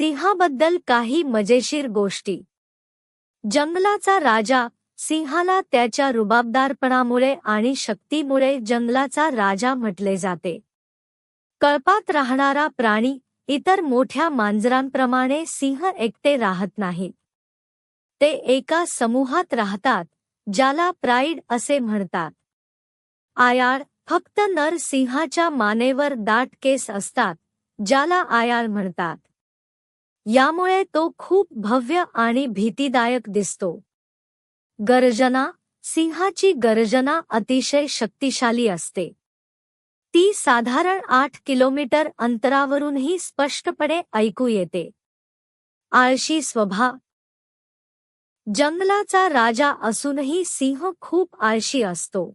सिंहाबद्दल काही मजेशीर गोष्टी. जंगलाचा राजा. सिंहाला त्याच्या रुबाबदारपणामुळे आणि शक्तीमुळे जंगलाचा राजा म्हटले जाते. कळपात राहणारा प्राणी. इतर मोठ्या मांजरांप्रमाणे सिंह एकटे राहत नाहीत. ते एका समूहात राहतात, ज्याला प्राईड असे म्हणतात. आयाळ. फक्त नर सिंहाच्या मानेवर दाट केस असतात, ज्याला आयाळ म्हणतात. यामुळे तो खूप भव्य आणि भीतीदायक दिसतो. गर्जना. सिंहाची गर्जना अतिशय शक्तिशाली असते. ती साधारण 8 किलोमीटर अंतरावरूनही स्पष्टपणे ऐकू येते. आळशी स्वभाव. जंगलाचा राजा असूनही सिंह खूप आळशी असतो.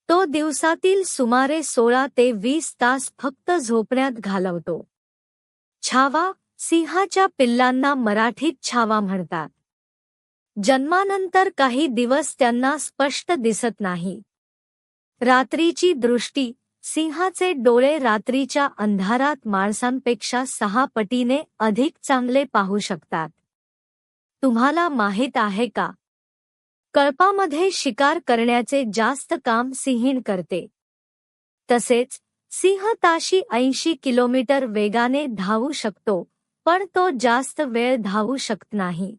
तो दिवसातील सुमारे 16 ते 20 तास फक्त झोपण्यात घालवतो. छावा. सिंहाच्या पिल्लांना मराठीत छावा म्हणतात. जन्मानंतर काही दिवस त्यांना स्पष्ट दिसत नाही. रात्रीची दृष्टी. सिंहाचे डोळे रात्रीच्या अंधारात माणसांपेक्षा 6 पटीने अधिक चांगले पाहू शकतात. तुम्हाला माहीत आहे का? कळपामध्ये शिकार करण्याचे जास्त काम सिंहीण करते. तसेच सिंह ताशी 80 किलोमीटर वेगाने धावू शकतो, पण तो जास्त वेळ धावू शकत नाही.